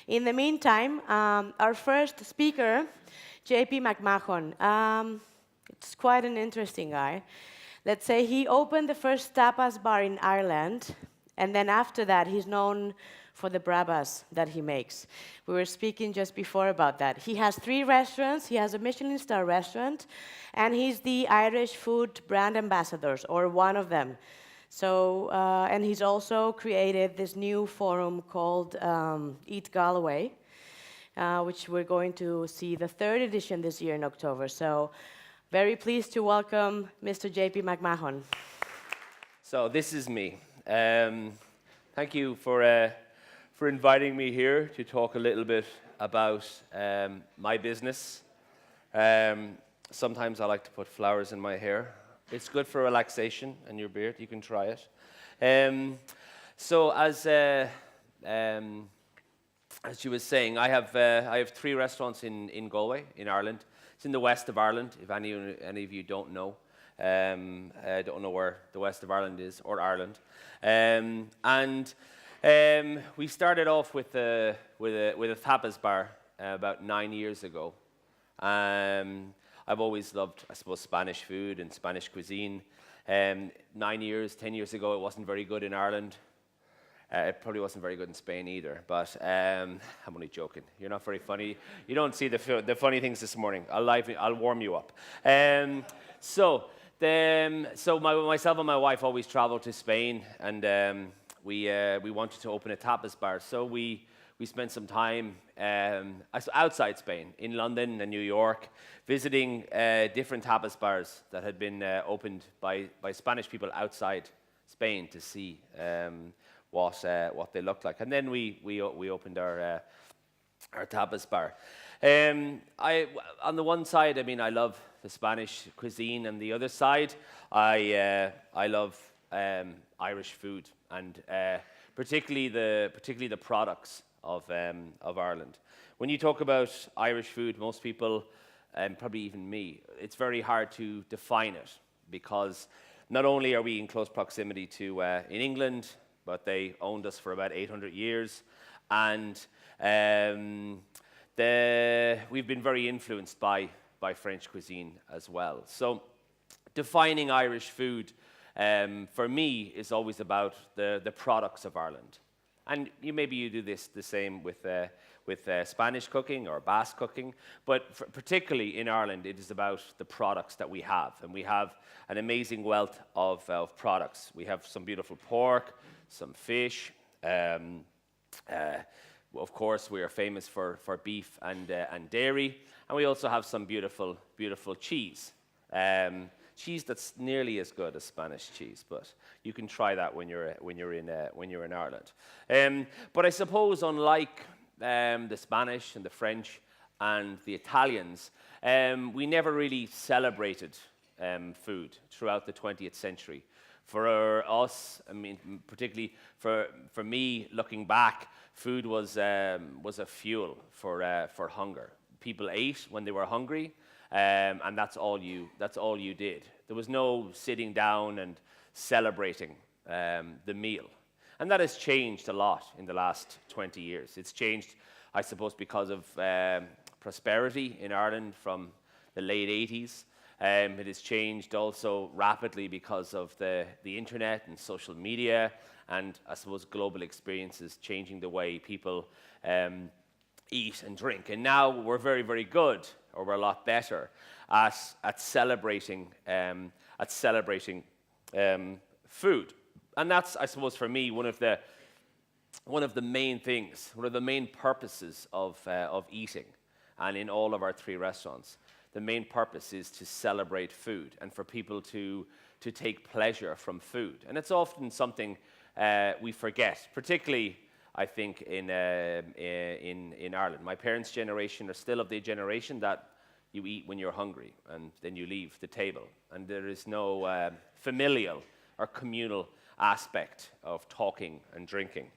In the meantime, our first speaker, JP McMahon, it's quite an interesting guy. Let's say he opened the first tapas bar in Ireland, and then after that, he's known for the bravas that he makes. We were speaking just before about that. He has 3 restaurants. He has a Michelin star restaurant, and he's the Irish food brand ambassadors, or one of them. So, and he's also created this new forum called Eat Galway, which we're going to see the 3rd edition this year in October. So, very pleased to welcome Mr. JP McMahon. So this is me. Thank you for inviting me here to talk a little bit about my business. Sometimes I like to put flowers in my hair. It's good for relaxation and your beard. You can try it. So as she was saying, I have 3 restaurants in Galway, in Ireland. It's in the west of Ireland. If any of you don't know, where the west of Ireland is, or Ireland, we started off with a tapas bar about 9 years ago. I've always loved, I suppose, Spanish food and Spanish cuisine. 10 years ago, it wasn't very good in Ireland. It probably wasn't very good in Spain either, but I'm only joking. You're not very funny. You don't see the funny things this morning. I'll warm you up. So myself and my wife always traveled to Spain, and we wanted to open a tapas bar. So we spent some time outside Spain, in London and New York, visiting different tapas bars that had been opened by Spanish people outside Spain to see what they looked like. And then we opened our tapas bar. On the one side, I mean, I love the Spanish cuisine, and the other side, I love Irish food, and particularly the products of Ireland. When you talk about Irish food, most people, and probably even me, it's very hard to define it, because not only are we in close proximity to in England, but they owned us for about 800 years, and we've been very influenced by French cuisine as well. So defining Irish food for me is always about the products of Ireland. And maybe you do the same with Spanish cooking or Basque cooking, but particularly in Ireland, it is about the products that we have. And we have an amazing wealth of products. We have some beautiful pork, some fish. Of course, we are famous for beef and dairy. And we also have some beautiful cheese. Cheese that's nearly as good as Spanish cheese, but you can try that when you're in Ireland. But I suppose, unlike the Spanish and the French and the Italians, we never really celebrated food throughout the 20th century. For us, I mean, particularly for me, looking back, food was a fuel for hunger. People ate when they were hungry. And that's all you did. There was no sitting down and celebrating the meal. And that has changed a lot in the last 20 years. It's changed, I suppose, because of prosperity in Ireland from the late 80s. It has changed also rapidly because of the internet and social media, and I suppose global experiences changing the way people eat and drink. And now we're very, very good, or we're a lot better at celebrating food. And that's, I suppose, for me, one of the main things, one of the main purposes of eating. And in all of our 3 restaurants, the main purpose is to celebrate food and for people to take pleasure from food. And it's often something we forget, particularly, I think, in Ireland. My parents' generation are still of the generation that you eat when you're hungry and then you leave the table. And there is no familial or communal aspect of talking and drinking.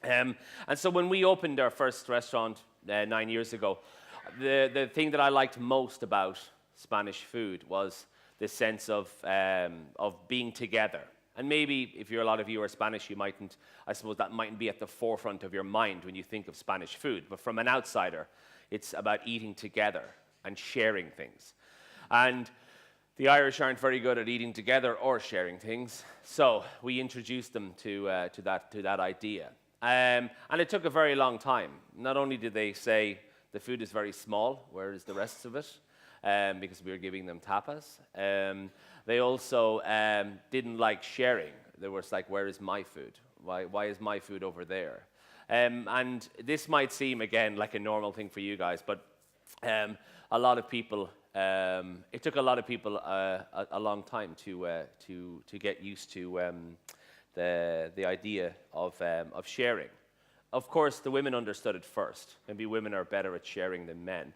And so when we opened our first restaurant 9 years ago, the thing that I liked most about Spanish food was the sense of being together And maybe if a lot of you are Spanish, you mightn't, I suppose that mightn't be at the forefront of your mind when you think of Spanish food. But from an outsider, it's about eating together and sharing things. And the Irish aren't very good at eating together or sharing things, so we introduced them to that idea. And it took a very long time. Not only did they say the food is very small, where is the rest of it? Because we were giving them tapas. They also didn't like sharing. They were like, where is my food? Why is my food over there? And this might seem, again, like a normal thing for you guys, but a lot of people, it took a lot of people a long time to get used to the idea of sharing. Of course, the women understood it first. Maybe women are better at sharing than men.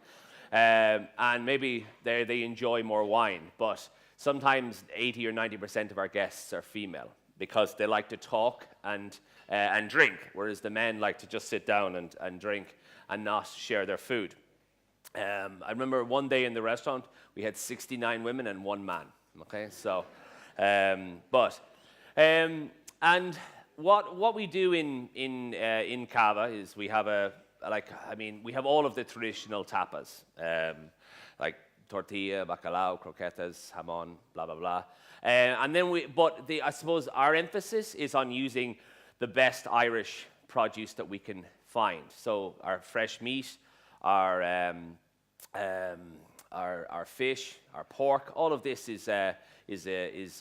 And maybe they enjoy more wine, but sometimes 80 or 90% of our guests are female because they like to talk and drink, whereas the men like to just sit down and drink and not share their food. I remember one day in the restaurant, we had 69 women and 1 man, okay? So, and what we do in Cava is we have we have all of the traditional tapas, like tortilla, bacalao, croquetas, jamón, blah, blah, blah. And then I suppose our emphasis is on using the best Irish produce that we can find. So our fresh meat, our fish, our pork, all of this is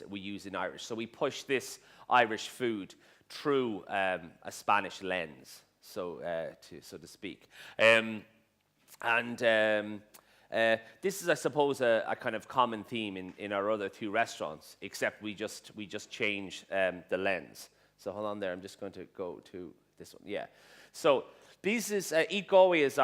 we use in Irish. So we push this Irish food through a Spanish lens, so to speak. This is, I suppose, a kind of common theme in our other 2 restaurants, except we just change the lens. So hold on there. I'm just going to go to this one. Yeah. So this is Eat Galway is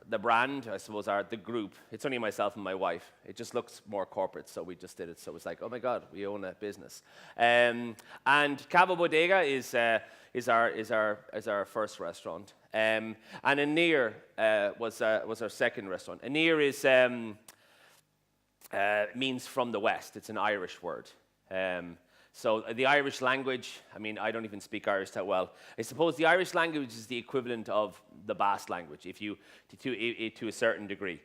the brand, I suppose, the group. It's only myself and my wife. It just looks more corporate, so we just did it. So it's like, oh my God, we own a business. And Cava Bodega is our first restaurant. And Aneer was our second restaurant. Aneer means from the west. It's an Irish word. So the Irish language, I mean, I don't even speak Irish that well. I suppose the Irish language is the equivalent of the Basque language, to a certain degree.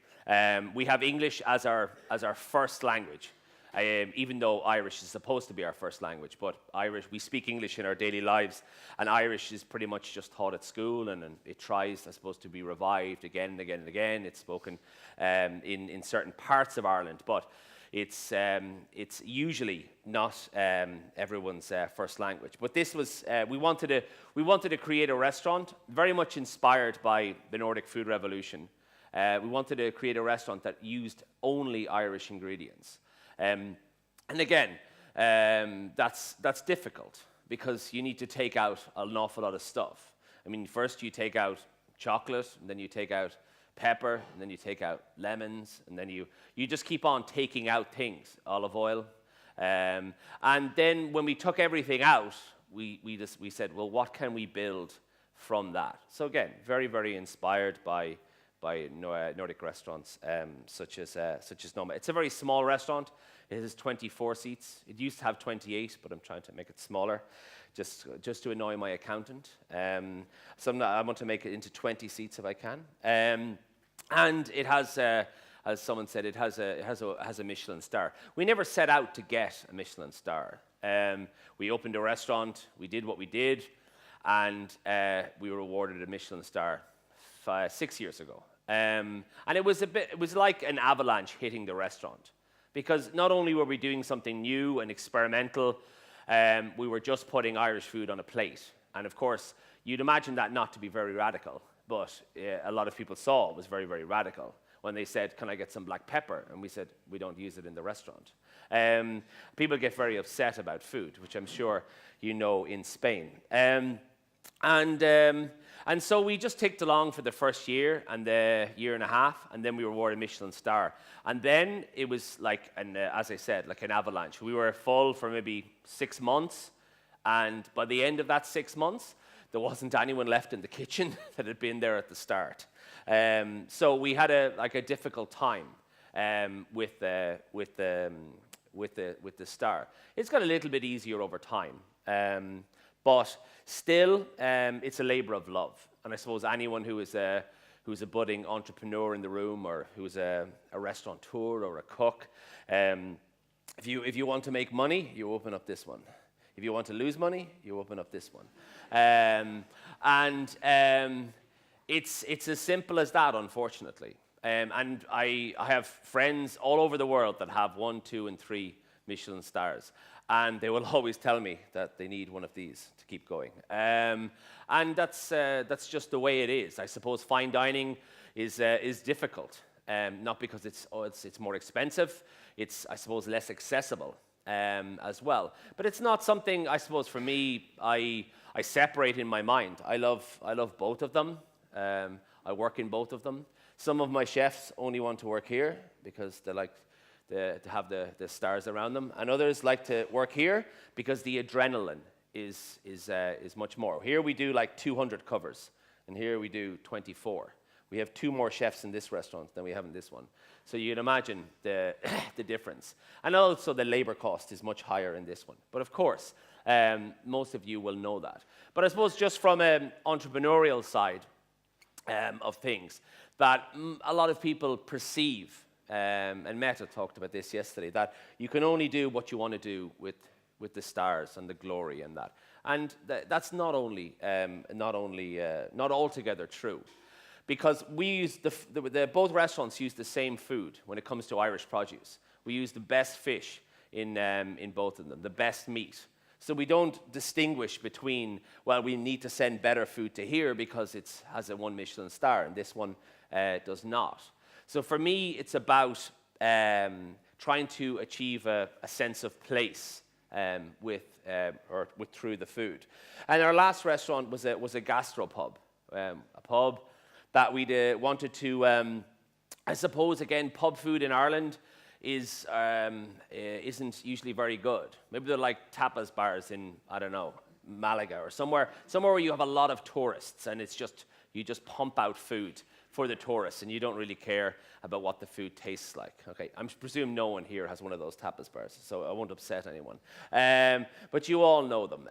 We have English as our first language, even though Irish is supposed to be our first language. But we speak English in our daily lives, and Irish is pretty much just taught at school, and it tries, I suppose, to be revived again and again and again. It's spoken in certain parts of Ireland, but it's usually not everyone's first language. But this was we wanted to create a restaurant very much inspired by the Nordic food revolution. We wanted to create a restaurant that used only Irish ingredients. And again, that's difficult because you need to take out an awful lot of stuff. I mean, first you take out chocolate, and then you take out pepper, and then you take out lemons, and then you just keep on taking out things, olive oil. And then when we took everything out, we said, well, what can we build from that? So again, very, very inspired by Nordic restaurants such as Noma. It's a very small restaurant. It has 24 seats. It used to have 28, but I'm trying to make it smaller, just to annoy my accountant. So I want to make it into 20 seats if I can. And it has, as someone said, it has a Michelin star. We never set out to get a Michelin star. We opened a restaurant. We did what we did, and we were awarded a Michelin star 6 years ago. And it was like an avalanche hitting the restaurant, because not only were we doing something new and experimental, we were just putting Irish food on a plate. And of course, you'd imagine that not to be very radical, but a lot of people saw it was very, very radical when they said, can I get some black pepper? And we said, we don't use it in the restaurant. People get very upset about food, which I'm sure you know in Spain. And so we just ticked along for the first year and the year and a half, and then we were awarded a Michelin star. And then it was like, as I said, like an avalanche. We were full for maybe 6 months, and by the end of that 6 months, there wasn't anyone left in the kitchen that had been there at the start. So we had a difficult time with with the star. It's got a little bit easier over time, but still, it's a labor of love. And I suppose anyone who's a budding entrepreneur in the room, or who's a restaurateur or a cook, if you want to make money, you open up this one. If you want to lose money, you open up this one. It's as simple as that, unfortunately. And I have friends all over the world that have 1, 2, and 3 Michelin stars. And they will always tell me that they need one of these to keep going. And that's just the way it is. I suppose fine dining is difficult, not because it's more expensive. It's, I suppose, less accessible as well. But it's not something, I suppose, for me, I separate in my mind. I love both of them. I work in both of them. Some of my chefs only want to work here because they like to have the stars around them, and others like to work here because the adrenaline is much more. Here we do like 200 covers, and here we do 24. We have 2 more chefs in this restaurant than we have in this one. So you'd imagine the difference. And also the labor cost is much higher in this one. But of course, most of you will know that. But I suppose just from an entrepreneurial side of things, that a lot of people perceive, and Meta talked about this yesterday, that you can only do what you want to do with the stars and the glory and that. And that's not altogether true. Because we use both restaurants use the same food when it comes to Irish produce. We use the best fish in both of them, the best meat. So we don't distinguish between, well, we need to send better food to here because it has a 1 Michelin star, and this one does not. So for me, it's about trying to achieve a sense of place through the food. And our last restaurant was a gastropub, a pub that we wanted to, I suppose, again, pub food in Ireland isn't usually very good. Maybe they're like tapas bars in, I don't know, Malaga or somewhere where you have a lot of tourists, and you just pump out food for the tourists, and you don't really care about what the food tastes like. Okay, I presume no one here has one of those tapas bars, so I won't upset anyone. But you all know them.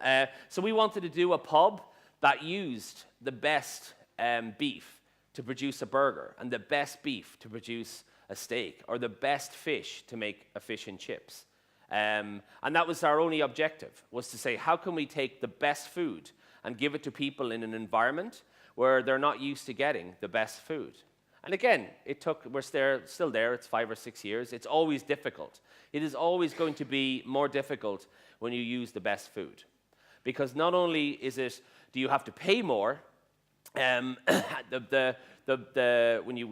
So we wanted to do a pub that used the best beef to produce a burger, and the best beef to produce a steak, or the best fish to make a fish and chips. And that was our only objective, was to say, how can we take the best food and give it to people in an environment where they're not used to getting the best food? And again, we're still there, it's 5 or 6 years. It's always difficult. It is always going to be more difficult when you use the best food. Because not only do you have to pay more, when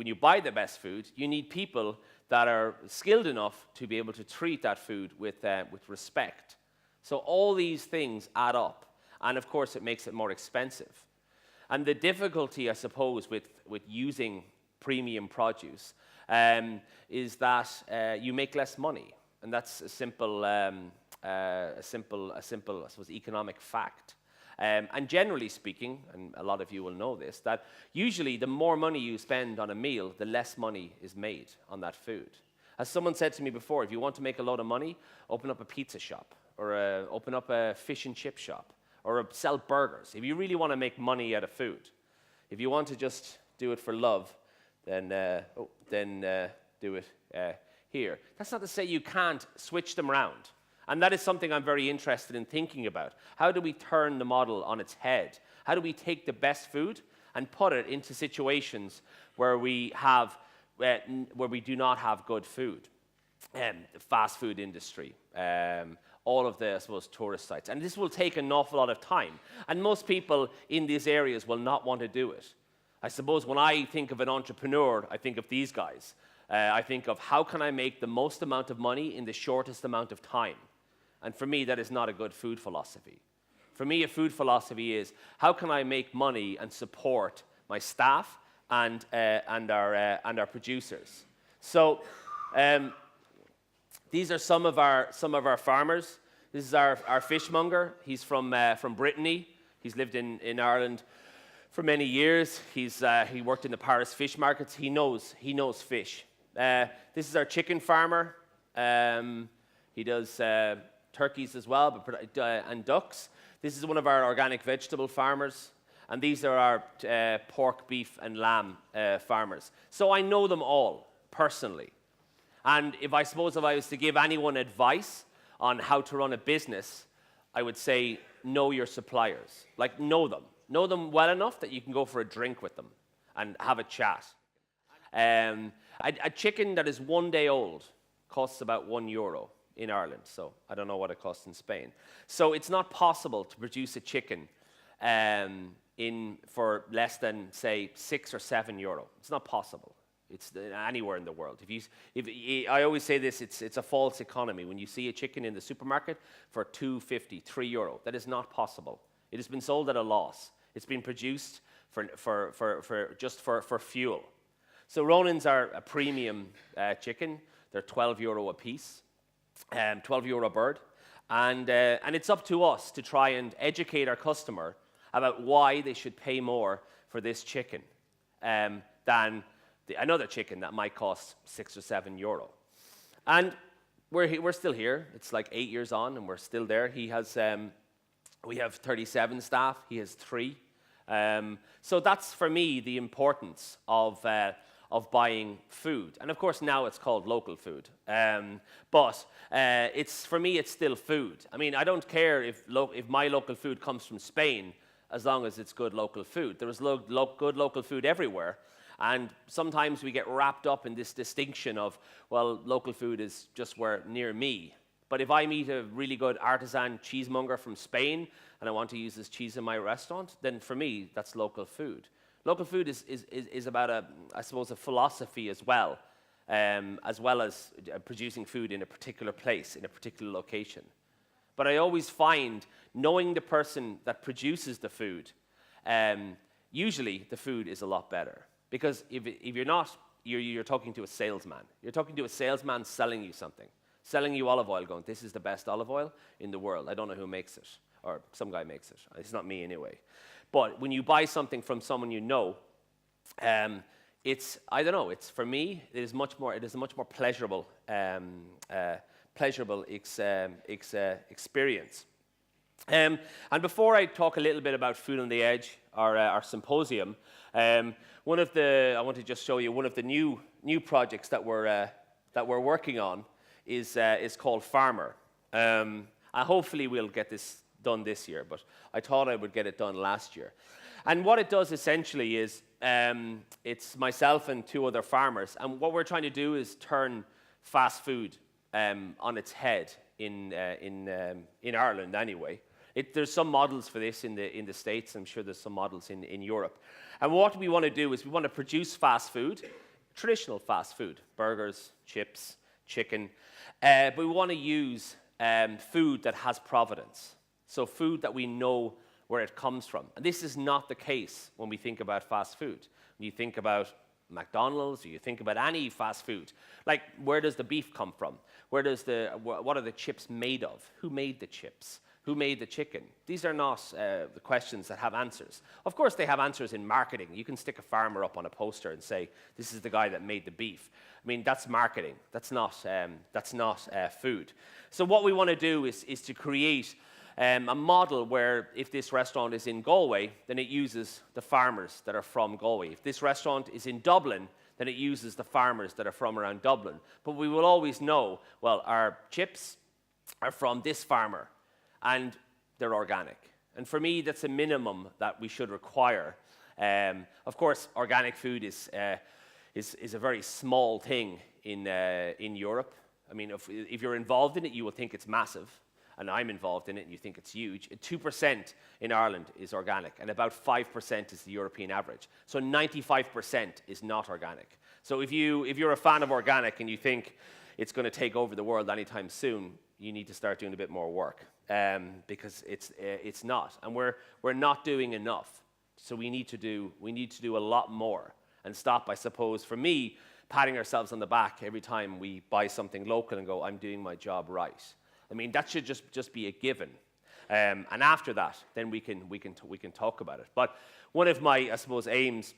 you buy the best food, you need people that are skilled enough to be able to treat that food with respect. So all these things add up, and of course it makes it more expensive. And the difficulty, I suppose, with using premium produce is that you make less money, and that's a simple, I suppose, economic fact. And generally speaking, and a lot of you will know this, that usually the more money you spend on a meal, the less money is made on that food. As someone said to me before, if you want to make a lot of money, open up a pizza shop, or open up a fish and chip shop, or sell burgers. If you really want to make money out of food, if you want to just do it for love, then do it here. That's not to say you can't switch them around. And that is something I'm very interested in thinking about. How do we turn the model on its head? How do we take the best food and put it into situations where we do not have good food? The fast food industry, all of the, I suppose, tourist sites. And this will take an awful lot of time. And most people in these areas will not want to do it. I suppose when I think of an entrepreneur, I think of these guys. I think of how can I make the most amount of money in the shortest amount of time? And for me, that is not a good food philosophy. For me, a food philosophy is, how can I make money and support my staff and our producers? So these are some of our farmers. This is our fishmonger. He's from Brittany. He's lived in Ireland for many years. He worked in the Paris fish markets. He knows fish. This is our chicken farmer. He does turkeys as well, and ducks. This is one of our organic vegetable farmers, and these are our pork, beef, and lamb farmers. So I know them all personally. And if I was to give anyone advice on how to run a business, I would say know your suppliers. Like, know them. Know them well enough that you can go for a drink with them and have a chat. A chicken that is 1 day old costs about €1 in Ireland, so I don't know what it costs in Spain. So it's not possible to produce a chicken for less than, say, €6 or €7. It's not possible. It's anywhere in the world. I always say this, it's a false economy. When you see a chicken in the supermarket for €2.50, €3, that is not possible. It has been sold at a loss. It's been produced for fuel. So Ronins are a premium chicken. They're €12 a piece, €12 a bird. And it's up to us to try and educate our customer about why they should pay more for this chicken than another chicken that might cost €6 or €7. And we're still here. It's like 8 years on, and we're still there. We have 37 staff. He has 3. So that's, for me, the importance of buying food. And of course, now it's called local food. But for me, it's still food. I mean, I don't care if my local food comes from Spain, as long as it's good local food. There is good local food everywhere. And sometimes we get wrapped up in this distinction of, well, local food is just near me. But if I meet a really good artisan cheesemonger from Spain and I want to use his cheese in my restaurant, then for me, that's local food. Local food is about, I suppose, a philosophy as well as producing food in a particular place, in a particular location. But I always find, knowing the person that produces the food, usually the food is a lot better. Because if you're not, you're talking to a salesman. You're talking to a salesman selling you something, selling you olive oil, going, this is the best olive oil in the world. I don't know who makes it, or some guy makes it. It's not me anyway. But when you buy something from someone you know, I don't know. For me, it is a much more pleasurable experience. And before I talk a little bit about Food on the Edge, our symposium, I want to just show you one of the new projects that we're working on is called Farmer. And hopefully we'll get this done this year, but I thought I would get it done last year. And what it does essentially is it's myself and 2 other farmers, and what we're trying to do is turn fast food on its head in Ireland anyway. There's some models for this in the States. I'm sure there's some models in Europe. And what we want to do is we want to produce fast food, traditional fast food, burgers, chips, chicken, but we want to use food that has provenance. So food that we know where it comes from. And this is not the case when we think about fast food. When you think about McDonald's, or you think about any fast food, like, where does the beef come from? What are the chips made of? Who made the chips? Who made the chicken? These are not the questions that have answers. Of course, they have answers in marketing. You can stick a farmer up on a poster and say, this is the guy that made the beef. I mean, that's marketing. That's not food. So what we want to do is to create a model where if this restaurant is in Galway, then it uses the farmers that are from Galway. If this restaurant is in Dublin, then it uses the farmers that are from around Dublin. But we will always know, well, our chips are from this farmer, and they're organic. And for me, that's a minimum that we should require. Of course, organic food is a very small thing in Europe. I mean, if you're involved in it, you will think it's massive. And I'm involved in it, and you think it's huge. 2% in Ireland is organic, and about 5% is the European average. So 95% is not organic. So if you're a fan of organic and you think it's going to take over the world anytime soon, you need to start doing a bit more work, because it's not, and we're not doing enough. So we need to do a lot more, and stop, I suppose, for me, patting ourselves on the back every time we buy something local and go, I'm doing my job right. I mean, that should just be a given. And after that, then we can talk about it. But one of my, I suppose, aims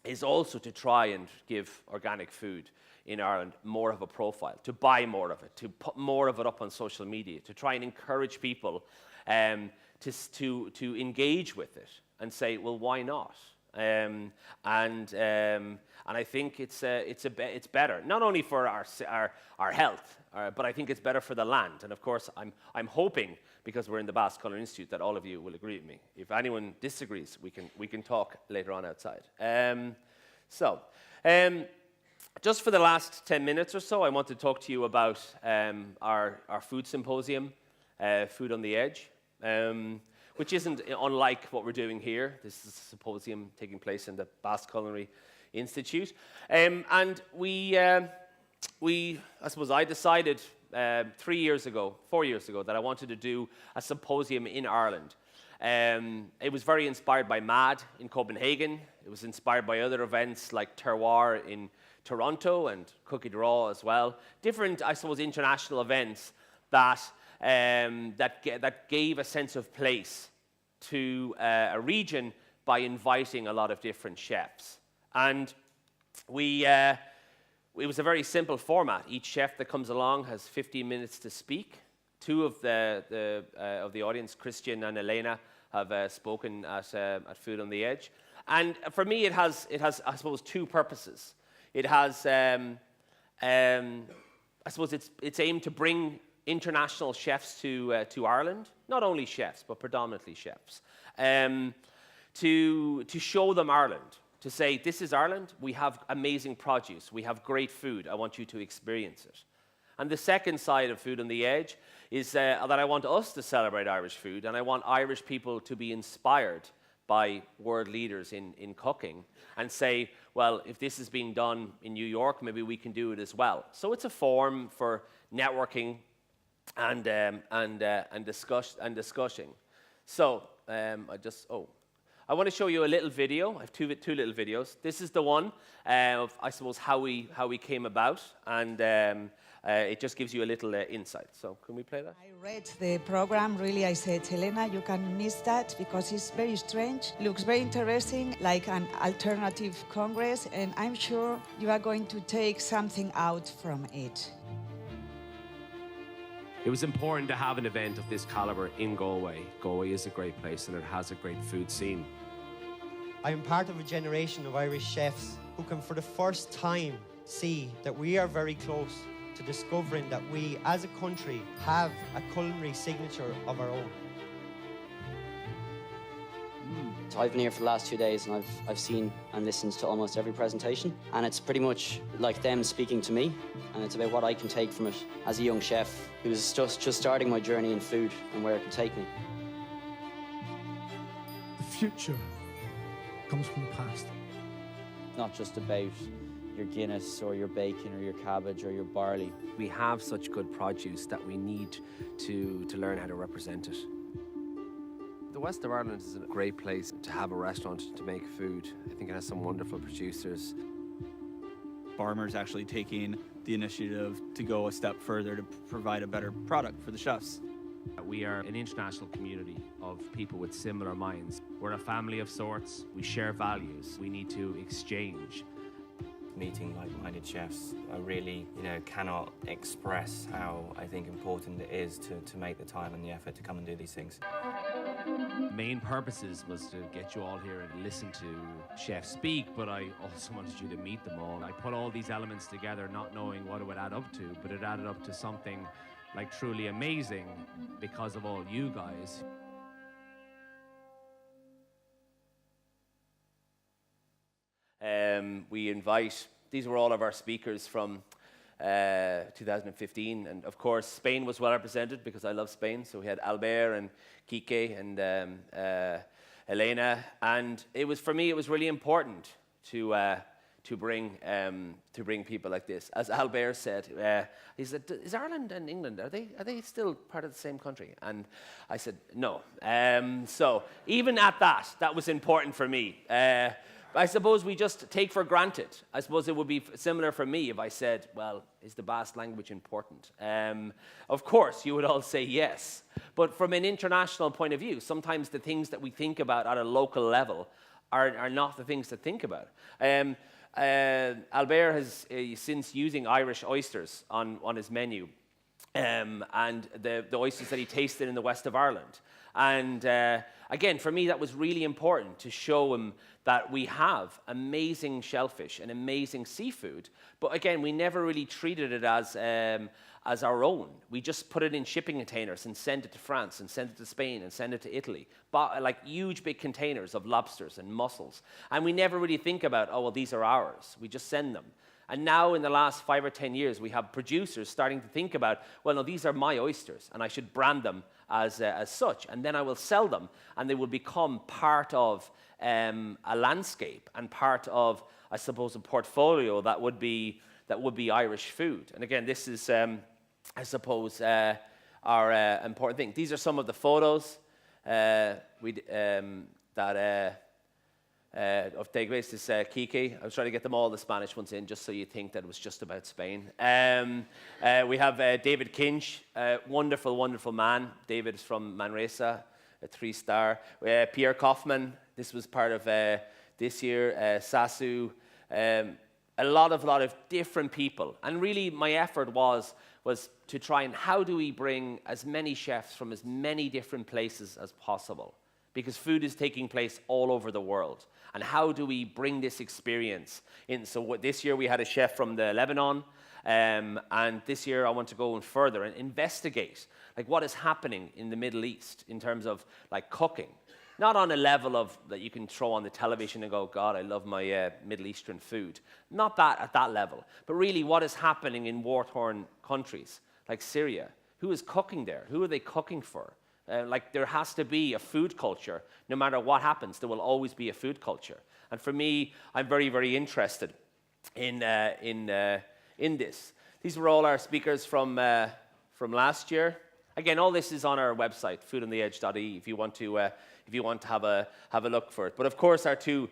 is also to try and give organic food in Ireland more of a profile, to buy more of it, to put more of it up on social media, to try and encourage people to engage with it and say, well, why not? And I think it's better, not only for our health, but I think it's better for the land. And of course, I'm hoping, because we're in the Basque Culinary Institute, that all of you will agree with me. If anyone disagrees, we can talk later on outside. Just for the last 10 minutes or so, I want to talk to you about our food symposium, Food on the Edge, which isn't unlike what we're doing here. This is a symposium taking place in the Basque Culinary Institute. And I suppose I decided 4 years ago, that I wanted to do a symposium in Ireland. It was very inspired by MAD in Copenhagen. It was inspired by other events like Terroir in Toronto and Cookie Draw as well. Different, I suppose, international events that gave a sense of place to a region by inviting a lot of different chefs. And it was a very simple format. Each chef that comes along has 15 minutes to speak. Two of the audience, Christian and Elena, have spoken at Food on the Edge. And for me, it has I suppose, two purposes. It has, I suppose, it's aimed to bring international chefs to Ireland, not only chefs, but predominantly chefs, to show them Ireland, to say, this is Ireland, we have amazing produce, we have great food, I want you to experience it. And the second side of Food on the Edge is that I want us to celebrate Irish food, and I want Irish people to be inspired by world leaders in cooking and say, well, if this is being done in New York, maybe we can do it as well. So it's a forum for networking and discussing. So I want to show you a little video. I have two little videos. This is the one of, I suppose, how we came about, and it just gives you a little insight. So can we play that? I read the program. Really, I said, Helena, you can miss that because it's very strange. Looks very interesting, like an alternative congress, and I'm sure you are going to take something out from it. It was important to have an event of this caliber in Galway. Galway is a great place and it has a great food scene. I am part of a generation of Irish chefs who can for the first time see that we are very close to discovering that we as a country have a culinary signature of our own. So I've been here for the last 2 days and I've seen and listened to almost every presentation, and it's pretty much like them speaking to me, and it's about what I can take from it as a young chef who's just starting my journey in food and where it can take me. The future comes from the past. Not just about your Guinness or your bacon or your cabbage or your barley. We have such good produce that we need to learn how to represent it. The West of Ireland is a great place to have a restaurant to make food. I think it has some wonderful producers. Farmers actually taking the initiative to go a step further to provide a better product for the chefs. We are an international community of people with similar minds. We're a family of sorts. We share values. We need to exchange. Meeting like-minded chefs, I really, cannot express how I think important it is to make the time and the effort to come and do these things. The main purposes was to get you all here and listen to chefs speak, but I also wanted you to meet them all. I put all these elements together not knowing what it would add up to, but it added up to something like truly amazing because of all you guys. We invite, these were all of our speakers from 2015, and of course Spain was well represented because I love Spain, so we had Albert and Kike and Elena, and for me it was really important to bring people like this. As Albert said, he said, "Is Ireland and England, are they still part of the same country?" And I said, "No." So even at that was important for me. I suppose we just take for granted. I suppose it would be similar for me if I said, well, is the Basque language important? Of course, you would all say yes. But from an international point of view, sometimes the things that we think about at a local level are not the things to think about. Albert has since using Irish oysters on his menu, and the oysters that he tasted in the west of Ireland. And again, for me, that was really important to show him that we have amazing shellfish and amazing seafood, but again, we never really treated it as our own. We just put it in shipping containers and sent it to France and sent it to Spain and sent it to Italy, but like huge big containers of lobsters and mussels. And we never really think about, oh, well, these are ours. We just send them. And now in the last 5 or 10 years, we have producers starting to think about, well, no, these are my oysters, and I should brand them as such, and then I will sell them, and they will become part of a landscape and part of, I suppose, a portfolio that would be Irish food. And again, this is, I suppose, our important thing. These are some of the photos of Tegres, this Kiki. I was trying to get them all the Spanish ones in just so you think that it was just about Spain. We have David Kinch, wonderful, wonderful man. David is from Manresa, a 3-star. Pierre Kaufman, this was part of this year. Sasu, a lot of different people. And really my effort was to try and how do we bring as many chefs from as many different places as possible? Because food is taking place all over the world. And how do we bring this experience in? So this year we had a chef from Lebanon, and this year I want to go further and investigate like what is happening in the Middle East in terms of like cooking. Not on a level of that you can throw on the television and go, God, I love my Middle Eastern food. Not that at that level, but really what is happening in war-torn countries like Syria. Who is cooking there? Who are they cooking for? Like there has to be a food culture. No matter what happens, there will always be a food culture. And for me, I'm very, very interested in this. These were all our speakers from last year. Again, all this is on our website, foodontheedge.ie, if you want to have a look for it. But of course, our two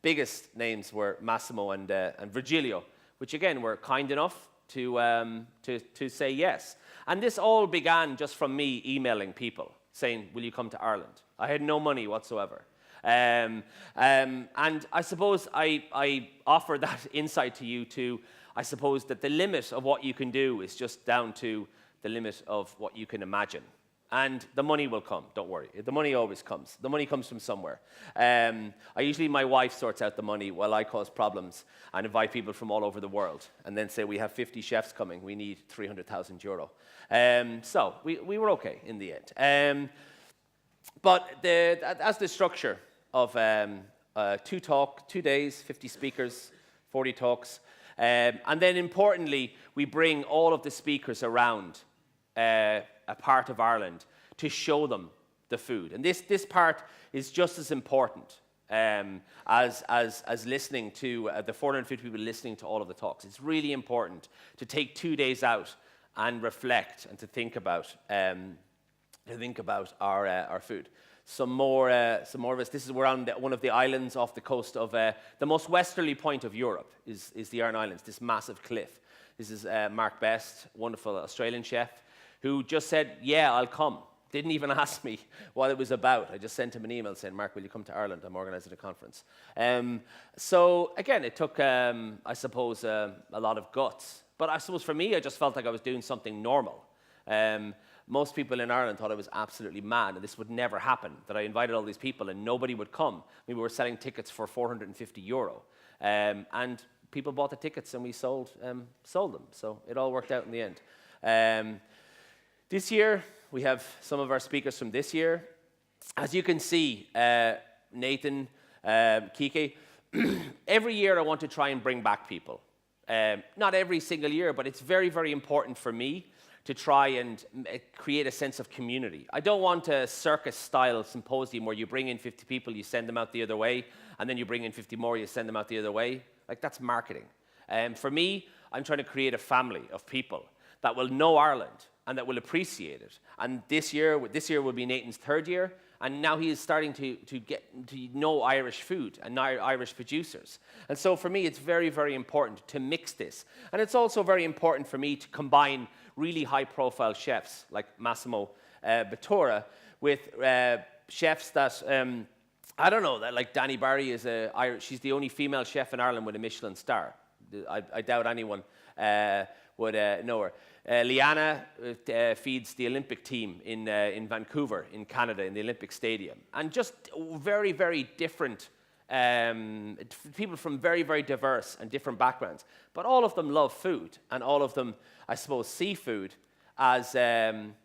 biggest names were Massimo and Virgilio, which again were kind enough to say yes. And this all began just from me emailing people saying, will you come to Ireland? I had no money whatsoever. And I suppose I offer that insight to you to, I suppose that the limit of what you can do is just down to the limit of what you can imagine. And the money will come, don't worry. The money always comes. The money comes from somewhere. My wife sorts out the money while I cause problems and invite people from all over the world and then say, we have 50 chefs coming, we need 300,000 euro. So we were okay in the end. But as the structure of 2 days, 50 speakers, 40 talks, and then importantly, we bring all of the speakers around a part of Ireland to show them the food. And this part is just as important as listening to the 450 people listening to all of the talks. It's really important to take 2 days out and reflect and to think about our food. Some more of us. This is we're on one of the islands off the coast of the most westerly point of Europe is the Aran Islands. This massive cliff. This is Mark Best, wonderful Australian chef, who just said, yeah, I'll come. Didn't even ask me what it was about. I just sent him an email saying, Mark, will you come to Ireland? I'm organising a conference. So again, it took, I suppose, a lot of guts. But I suppose for me, I just felt like I was doing something normal. Most people in Ireland thought I was absolutely mad, and this would never happen, that I invited all these people and nobody would come. We were selling tickets for 450 euro. And people bought the tickets and we sold them. So it all worked out in the end. This year, we have some of our speakers from this year. As you can see, Nathan, Kike, every year I want to try and bring back people. Not every single year, but it's very, very important for me to try and create a sense of community. I don't want a circus-style symposium where you bring in 50 people, you send them out the other way, and then you bring in 50 more, you send them out the other way. Like, that's marketing. For me, I'm trying to create a family of people that will know Ireland and that will appreciate it. And this year will be Nathan's 3rd year, and now he is starting to get to know Irish food and Irish producers. And so for me, it's very, very important to mix this. And it's also very important for me to combine really high-profile chefs like Massimo Bottura with chefs that I don't know, that like Danny Barry is she's the only female chef in Ireland with a Michelin star. I doubt anyone would know her. Liana feeds the Olympic team in Vancouver, in Canada, in the Olympic Stadium. And just very, very different people from very, very diverse and different backgrounds. But all of them love food, and all of them, I suppose, see food as part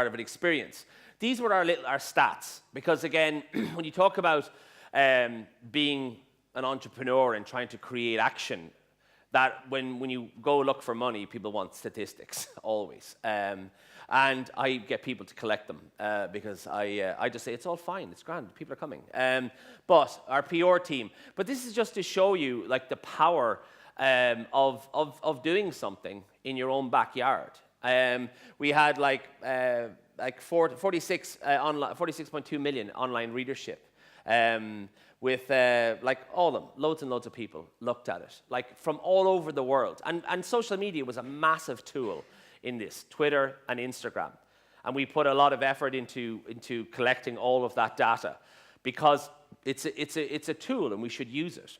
of an experience. These were our stats, because again, when you talk about being an entrepreneur and trying to create action, that when you go look for money, people want statistics, always. And I get people to collect them because I just say, it's all fine, it's grand, people are coming. But our PR team, but this is just to show you like the power of doing something in your own backyard. We had like 46.2 million online readership. With like all of them, loads and loads of people looked at it, like from all over the world. And social media was a massive tool in this, Twitter and Instagram. And we put a lot of effort into collecting all of that data, because it's a tool and we should use it.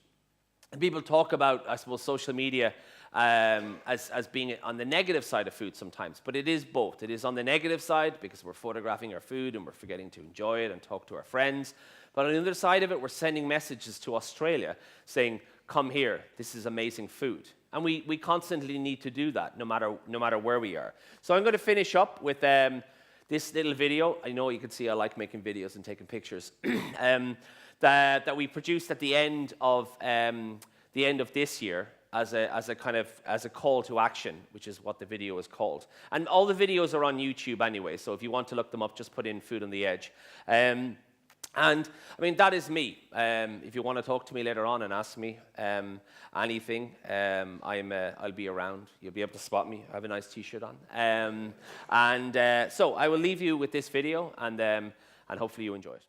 And people talk about, I suppose, social media as being on the negative side of food sometimes, but it is both. It is on the negative side because we're photographing our food and we're forgetting to enjoy it and talk to our friends. But on the other side of it, we're sending messages to Australia saying, come here, this is amazing food. And we constantly need to do that, no matter where we are. So I'm going to finish up with this little video. I know you can see I like making videos and taking pictures. That we produced at the end of this year as a call to action, which is what the video is called. And all the videos are on YouTube anyway, so if you want to look them up, just put in Food on the Edge. And I mean, that is me. If you want to talk to me later on and ask me anything, I'll be around. You'll be able to spot me. I have a nice T-shirt on. So I will leave you with this video, and hopefully you enjoy it.